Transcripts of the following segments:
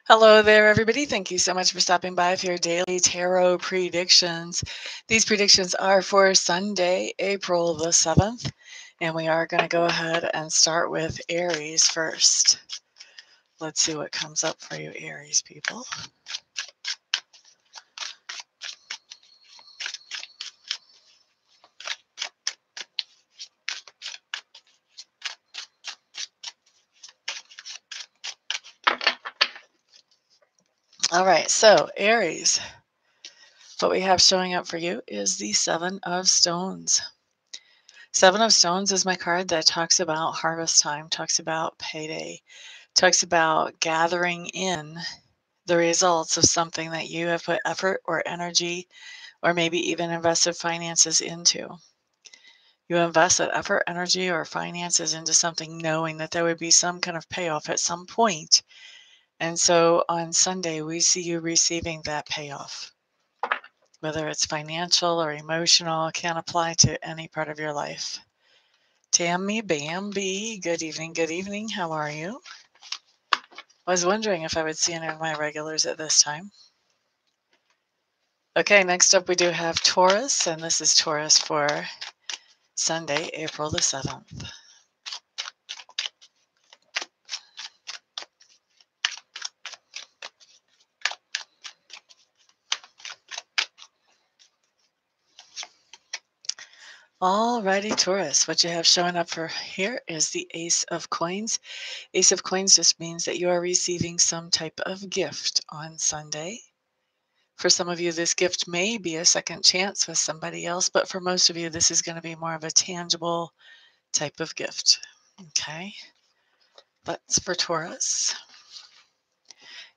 Hello there, everybody. Thank you so much for stopping by for your daily tarot predictions. These predictions are for Sunday, April the 7th, and we are going to go ahead and start with Aries first. Let's see what comes up for you, Aries people. All right, so Aries, what we have showing up for you is the Seven of Stones. Seven of Stones is my card that talks about harvest time, talks about payday, talks about gathering in the results of something that you have put effort or energy or maybe even invested finances into. You invested effort, energy, or finances into something knowing that there would be some kind of payoff at some point. And so on Sunday, we see you receiving that payoff. Whether it's financial or emotional, can apply to any part of your life. Tammy Bambi, good evening, good evening. How are you? I was wondering if I would see any of my regulars at this time. Okay, next up we do have Taurus, and this is Taurus for Sunday, April the 7th. Alrighty, Taurus, what you have showing up for here is the Ace of Coins. Ace of Coins just means that you are receiving some type of gift on Sunday. For some of you, this gift may be a second chance with somebody else, but for most of you, this is going to be more of a tangible type of gift. Okay, that's for Taurus.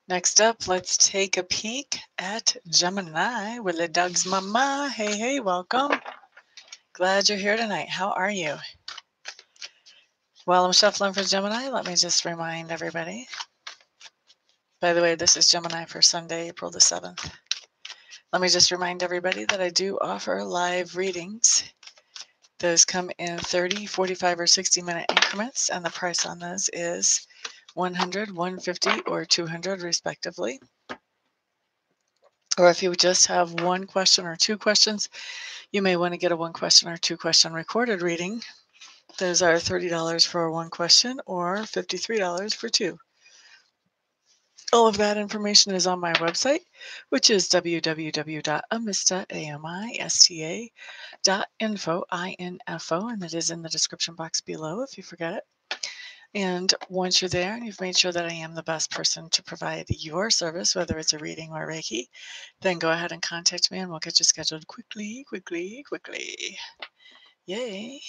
Next up, let's take a peek at Gemini with the Doug's Mama. Hey, hey, welcome. Glad you're here tonight. How are you? While I'm shuffling for Gemini, let me just remind everybody. By the way, this is Gemini for Sunday, April the 7th. Let me just remind everybody that I do offer live readings. Those come in 30, 45, or 60-minute increments, and the price on those is $100, $150, or $200, respectively. Or if you just have one question or two questions, you may want to get a one question or two question recorded reading. Those are $30 for one question or $53 for two. All of that information is on my website, which is www.amista.info, and it is in the description box below if you forget it. And once you're there and you've made sure that I am the best person to provide your service, whether it's a reading or Reiki, then go ahead and contact me and we'll get you scheduled quickly. Yay.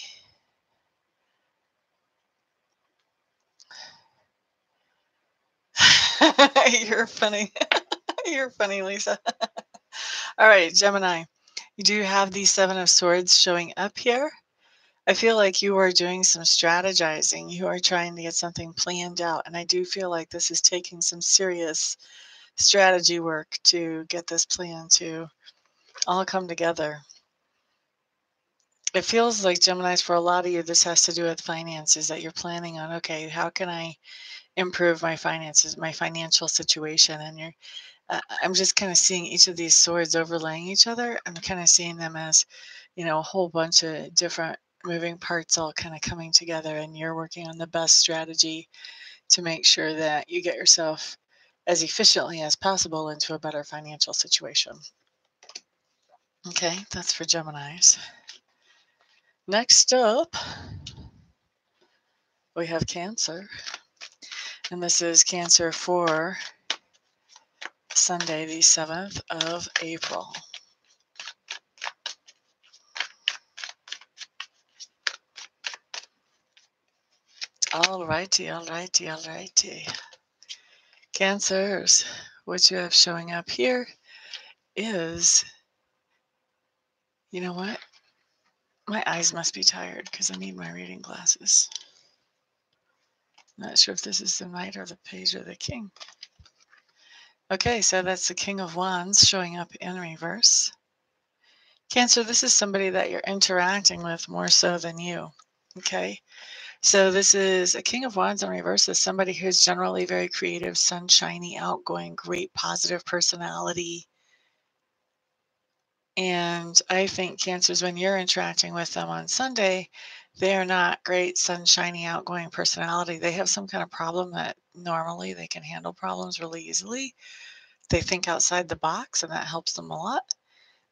You're funny. You're funny, Lisa. All right, Gemini, you do have the Seven of Swords showing up here. I feel like you are doing some strategizing. You are trying to get something planned out. And I do feel like this is taking some serious strategy work to get this plan to all come together. It feels like, Geminis, for a lot of you, this has to do with finances, that you're planning on, okay, how can I improve my finances, my financial situation? And I'm just kind of seeing each of these swords overlaying each other. I'm kind of seeing them as, a whole bunch of different moving parts all kind of coming together, and you're working on the best strategy to make sure that you get yourself as efficiently as possible into a better financial situation. Okay, that's for Geminis. Next up, we have Cancer, and this is Cancer for Sunday, the 7th of April. Alrighty. Cancers, what you have showing up here is, you know what? My eyes must be tired because I need my reading glasses. Not sure if this is the Knight or the Page or the King. Okay, so that's the King of Wands showing up in reverse. Cancer, this is somebody that you're interacting with more so than you. Okay, So this is a King of Wands in reverse. Is somebody who's generally very creative, sunshiny, outgoing, great, positive personality. And I think Cancers, when you're interacting with them on Sunday, they're not great, sunshiny, outgoing personality. They have some kind of problem that normally they can handle problems really easily. They think outside the box, and that helps them a lot.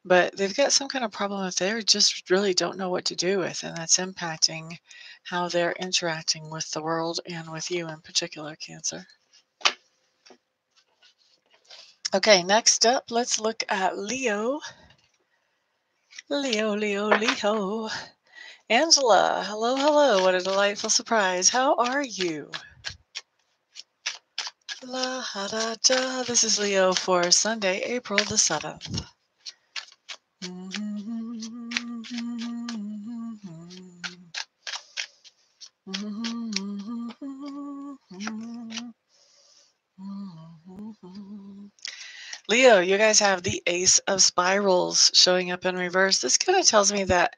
But they've got some kind of problem that they just really don't know what to do with, and that's impacting how they're interacting with the world and with you in particular, Cancer. Okay, next up, let's look at Leo. Leo, Leo, Leo. Angela, hello, hello. What a delightful surprise. How are you? La da da. This is Leo for Sunday, April the 7th. Leo, you guys have the Ace of Spirals showing up in reverse. This kind of tells me that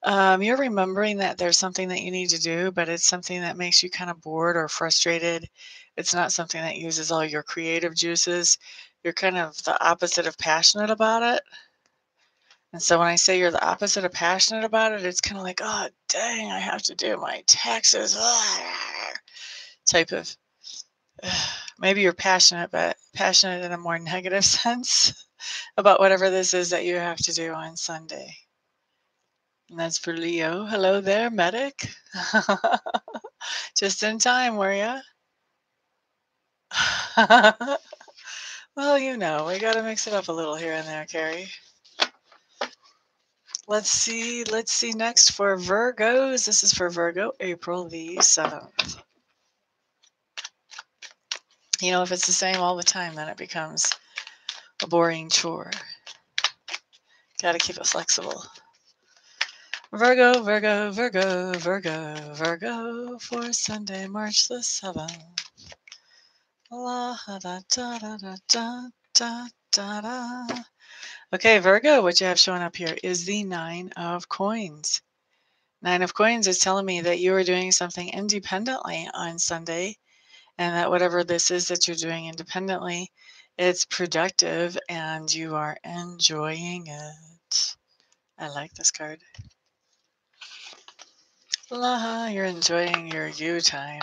you're remembering that there's something that you need to do, but it's something that makes you kind of bored or frustrated. It's not something that uses all your creative juices. You're kind of the opposite of passionate about it. And so when I say you're the opposite of passionate about it, it's kind of like, oh, dang, I have to do my taxes. Type of, maybe you're passionate, but passionate in a more negative sense about whatever this is that you have to do on Sunday. And that's for Leo. Hello there, medic. Just in time, were ya? Well, you know, we got to mix it up a little here and there, Carrie. Let's see next for Virgos. This is for Virgo, April the 7th. You know, if it's the same all the time, then it becomes a boring chore. Got to keep it flexible. Virgo, Virgo, Virgo, Virgo, Virgo for Sunday, March the 7th. La da da da da da da da da. Okay, Virgo, what you have showing up here is the 9 of Coins. 9 of Coins is telling me that you are doing something independently on Sunday, and that whatever this is that you're doing independently, it's productive and you are enjoying it. I like this card. La, you're enjoying your you time.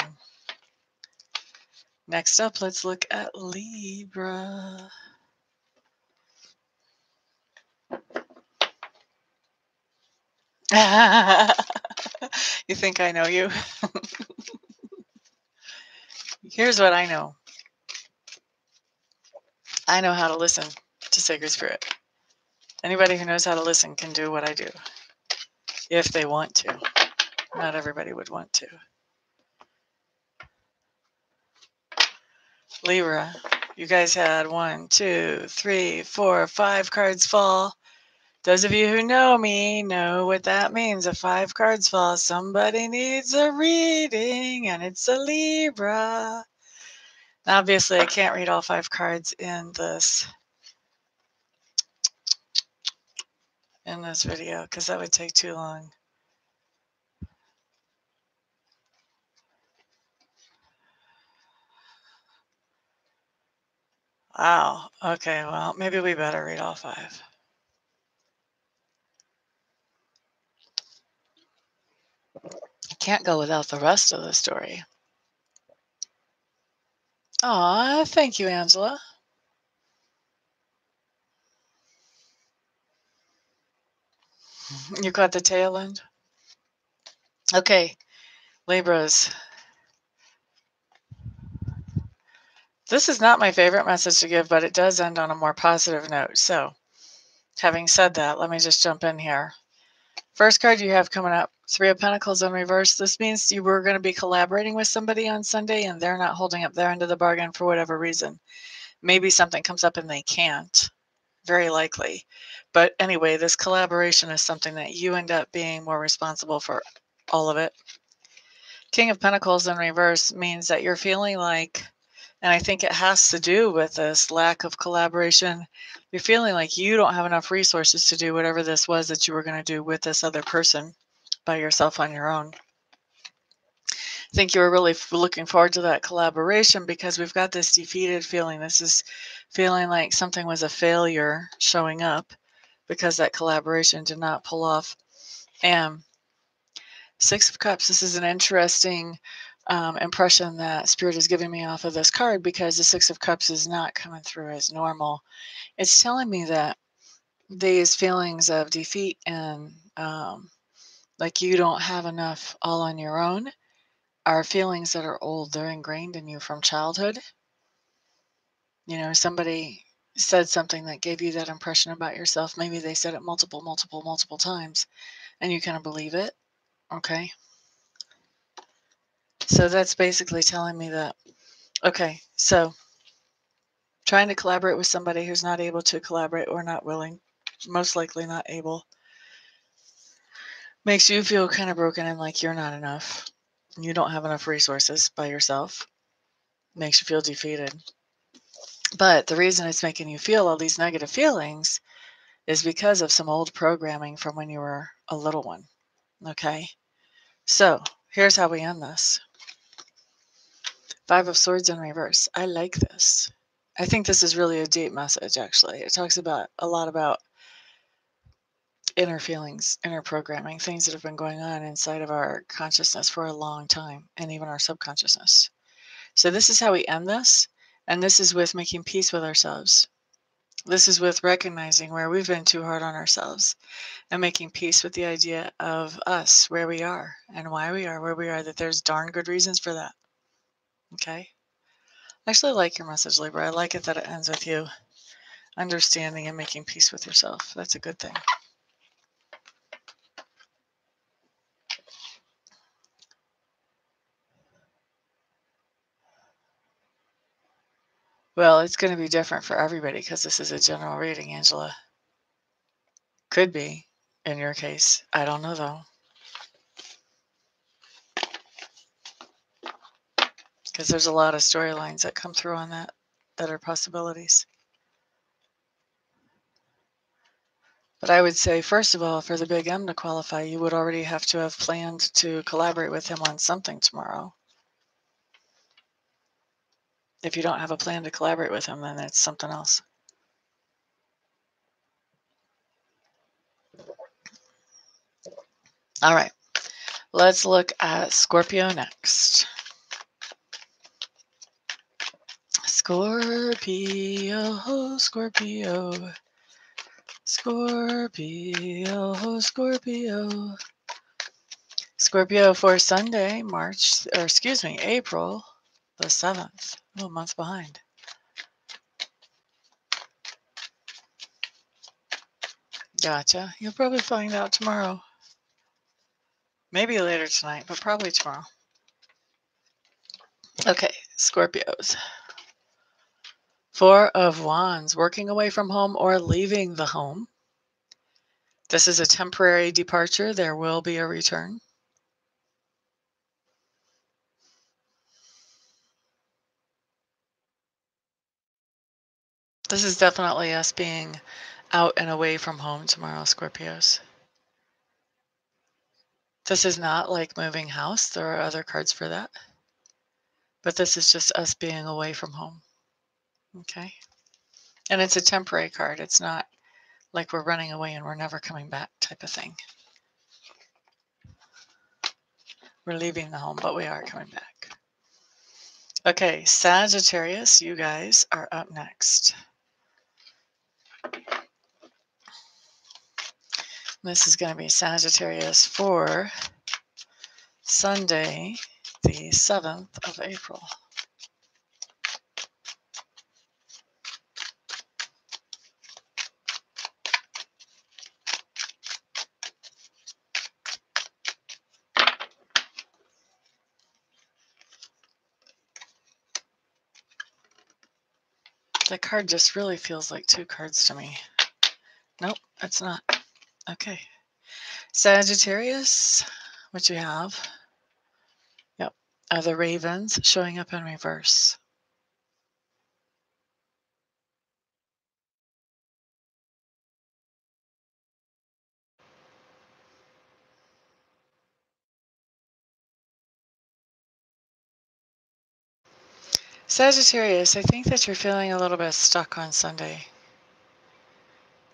Next up, let's look at Libra. You think I know you? Here's what I know. I know how to listen to Sacred Spirit. Anybody who knows how to listen can do what I do, if they want to. Not everybody would want to. Libra, you guys had 1, 2, 3, 4, 5 cards fall. Those of you who know me know what that means. If 5 cards fall, somebody needs a reading, and it's a Libra. Now, obviously, I can't read all 5 cards in this video because that would take too long. Wow. Okay, well, maybe we better read all 5. I can't go without the rest of the story. Aw, thank you, Angela. You caught the tail end? Okay, Libras. This is not my favorite message to give, but it does end on a more positive note. So, having said that, let me just jump in here. First card you have coming up, 3 of Pentacles in reverse. This means you were going to be collaborating with somebody on Sunday, and they're not holding up their end of the bargain for whatever reason. Maybe something comes up and they can't. Very likely. But anyway, this collaboration is something that you end up being more responsible for all of it. King of Pentacles in reverse means that you're feeling like, and I think it has to do with this lack of collaboration, you're feeling like you don't have enough resources to do whatever this was that you were going to do with this other person by yourself on your own. think you were really looking forward to that collaboration because we've got this defeated feeling. This is feeling like something was a failure showing up because that collaboration did not pull off. And Six of Cups, this is an interesting impression that Spirit is giving me off of this card because the Six of Cups is not coming through as normal. It's telling me that these feelings of defeat and like you don't have enough all on your own are feelings that are old. They're ingrained in you from childhood. You know, somebody said something that gave you that impression about yourself. Maybe they said it multiple times and you kind of believe it. Okay. So that's basically telling me that, okay, so trying to collaborate with somebody who's not able to collaborate or not willing, most likely not able, makes you feel kind of broken and like you're not enough. You don't have enough resources by yourself. Makes you feel defeated. But the reason it's making you feel all these negative feelings is because of some old programming from when you were a little one. Okay? So here's how we end this. Five of Swords in reverse. I like this. I think this is really a deep message, actually. It talks about a lot about inner feelings, inner programming, things that have been going on inside of our consciousness for a long time, and even our subconsciousness. So this is how we end this, and this is with making peace with ourselves. This is with recognizing where we've been too hard on ourselves and making peace with the idea of us, where we are and why we are where we are, that there's darn good reasons for that. Okay? I actually like your message, Libra. I like it that it ends with you understanding and making peace with yourself. That's a good thing. Well, it's going to be different for everybody because this is a general reading, Angela. Could be in your case. I don't know, though. Because there's a lot of storylines that come through on that are possibilities. But I would say, first of all, for the big M to qualify, you would already have to have planned to collaborate with him on something tomorrow. If you don't have a plan to collaborate with him, then it's something else. All right, let's look at Scorpio next. Scorpio, Scorpio, Scorpio, Scorpio. Scorpio for Sunday, April the 7th. Oh, a month behind. Gotcha. You'll probably find out tomorrow. Maybe later tonight, but probably tomorrow. Okay, Scorpios. Four of Wands, working away from home or leaving the home. This is a temporary departure. There will be a return. This is definitely us being out and away from home tomorrow, Scorpios. This is not like moving house. There are other cards for that. But this is just us being away from home. Okay? And it's a temporary card. It's not like we're running away and we're never coming back type of thing. We're leaving the home, but we are coming back. Okay, Sagittarius, you guys are up next. This is going to be Sagittarius for Sunday, the 7th of April. That card just really feels like two cards to me. Nope, it's not. Okay. Sagittarius, what you have? Yep. The Ravens showing up in reverse. Sagittarius, I think that you're feeling a little bit stuck on Sunday.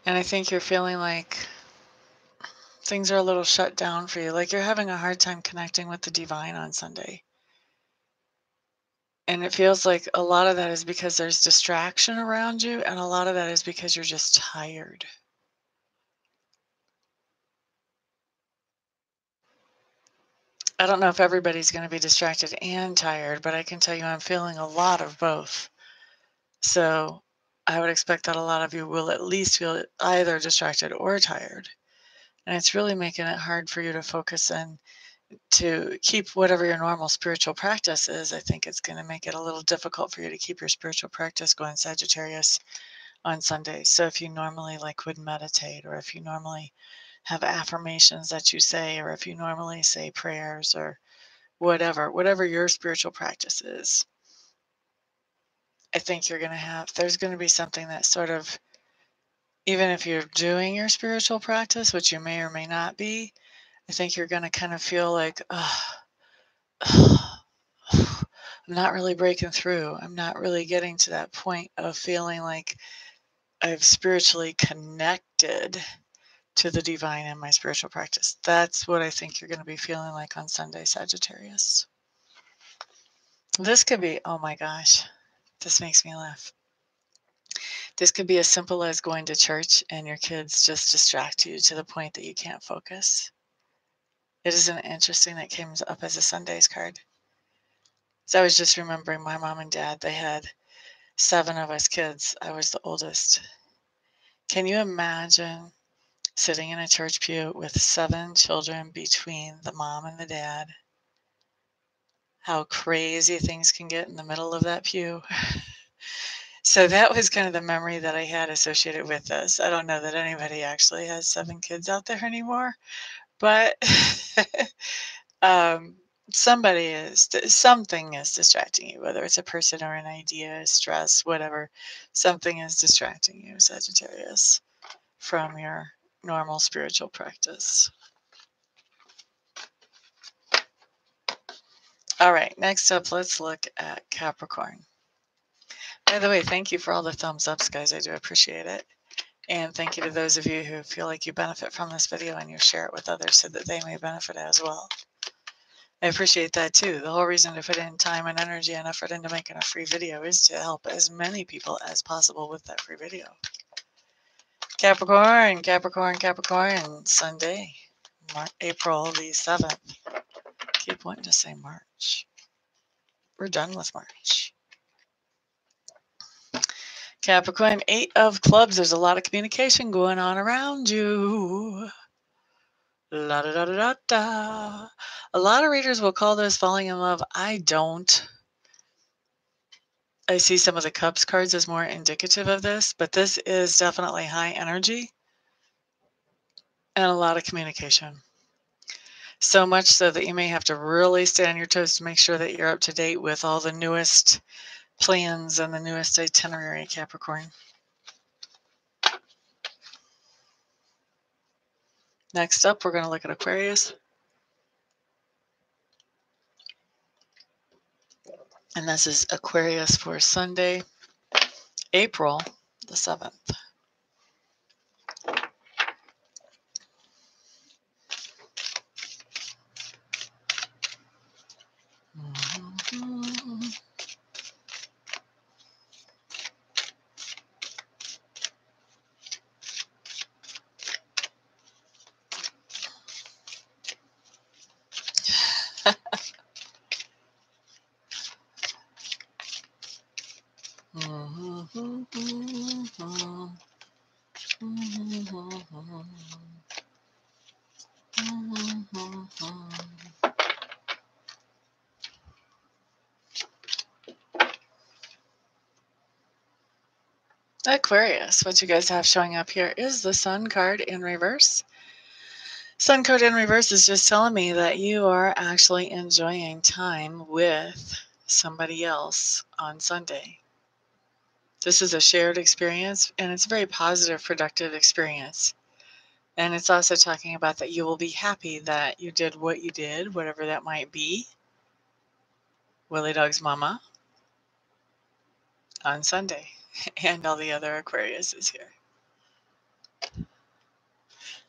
And I think you're feeling like things are a little shut down for you. Like you're having a hard time connecting with the divine on Sunday. And it feels like a lot of that is because there's distraction around you, and a lot of that is because you're just tired. I don't know if everybody's going to be distracted and tired, but I can tell you I'm feeling a lot of both. So I would expect that a lot of you will at least feel either distracted or tired. And it's really making it hard for you to focus and to keep whatever your normal spiritual practice is. I think it's going to make it a little difficult for you to keep your spiritual practice going, Sagittarius, on Sundays. So if you normally would meditate, or if you normally have affirmations that you say, or if you normally say prayers, or whatever your spiritual practice is, I think there's going to be something that sort of, even if you're doing your spiritual practice, which you may or may not be, I think you're going to kind of feel like, I'm not really breaking through. I'm not really getting to that point of feeling like I've spiritually connected to the divine in my spiritual practice. That's what I think you're going to be feeling like on Sunday, Sagittarius. This could be, oh my gosh, this makes me laugh. This could be as simple as going to church and your kids just distract you to the point that you can't focus. It isn't interesting that came up as a Sundays card. So I was just remembering my mom and dad, they had 7 of us kids. I was the oldest. Can you imagine sitting in a church pew with 7 children between the mom and the dad? How crazy things can get in the middle of that pew. So that was kind of the memory that I had associated with this. I don't know that anybody actually has 7 kids out there anymore, but something is distracting you, whether it's a person or an idea, stress, whatever. Something is distracting you, Sagittarius, from your normal spiritual practice. All right, next up, let's look at Capricorn. By the way, thank you for all the thumbs ups, guys. I do appreciate it. And thank you to those of you who feel like you benefit from this video and you share it with others so that they may benefit as well. I appreciate that too. The whole reason to put in time and energy and effort into making a free video is to help as many people as possible with that free video. Capricorn, Capricorn, Capricorn, Sunday, April the 7th. Keep wanting to say March. We're done with March. Capricorn, 8 of clubs. There's a lot of communication going on around you. La da da da da da. A lot of readers will call this falling in love. I don't. I see some of the Cups cards as more indicative of this, but this is definitely high energy and a lot of communication. So much so that you may have to really stay on your toes to make sure that you're up to date with all the newest plans and the newest itinerary, Capricorn. Next up, we're going to look at Aquarius. And this is Aquarius for Sunday, April the 7th. Aquarius, what you guys have showing up here is the Sun card in reverse. Sun card in reverse is just telling me that you are actually enjoying time with somebody else on Sunday. This is a shared experience, and it's a very positive, productive experience. And it's also talking about that you will be happy that you did what you did, whatever that might be. Willie Dog's mama. on Sunday. And all the other Aquarius is here.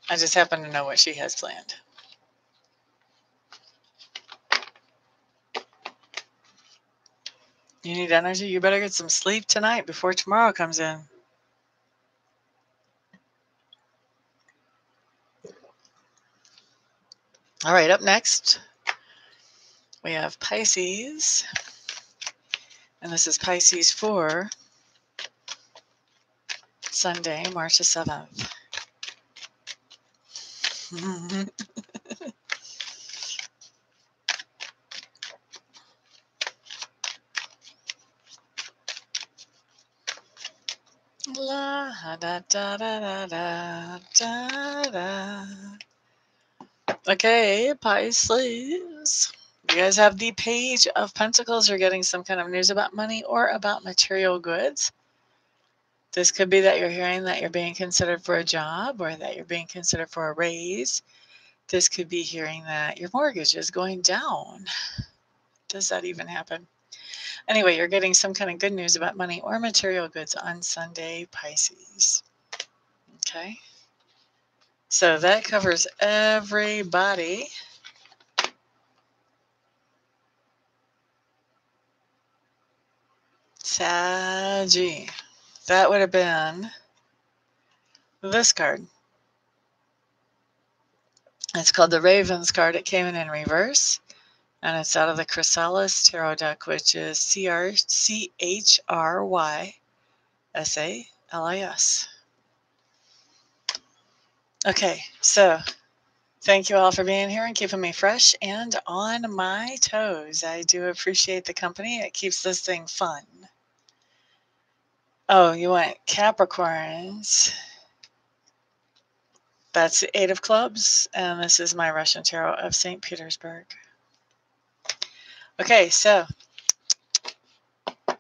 I just happen to know what she has planned. You need energy? You better get some sleep tonight before tomorrow comes in. All right, up next, we have Pisces. And this is Pisces for Sunday, March the 7th. La da da da da da da da. Okay, Pisces. You guys have the Page of Pentacles. You're getting some kind of news about money or about material goods. This could be that you're hearing that you're being considered for a job or that you're being considered for a raise. This could be hearing that your mortgage is going down. Does that even happen? Anyway, you're getting some kind of good news about money or material goods on Sunday, Pisces. Okay. So that covers everybody. Saggy. That would have been this card. It's called the Ravens card. It came in reverse. And it's out of the Chrysalis Tarot deck, which is CHRYSALIS. Okay, so thank you all for being here and keeping me fresh and on my toes. I do appreciate the company. It keeps this thing fun. Oh, you want Capricorns. That's the 8 of Clubs, and this is my Russian Tarot of St. Petersburg. Okay, so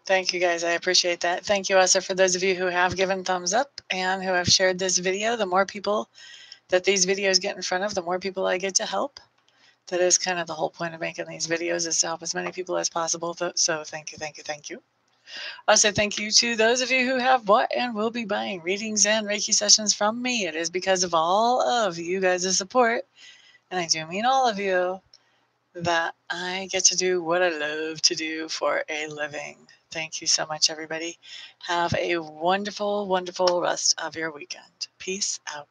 thank you guys. I appreciate that. Thank you also for those of you who have given thumbs up and who have shared this video. The more people that these videos get in front of, the more people I get to help. That is kind of the whole point of making these videos, is to help as many people as possible. So thank you, thank you, thank you. Also, thank you to those of you who have bought and will be buying readings and Reiki sessions from me. It is because of all of you guys' support, and I do mean all of you, that I get to do what I love to do for a living. Thank you so much, everybody. Have a wonderful, wonderful rest of your weekend. Peace out.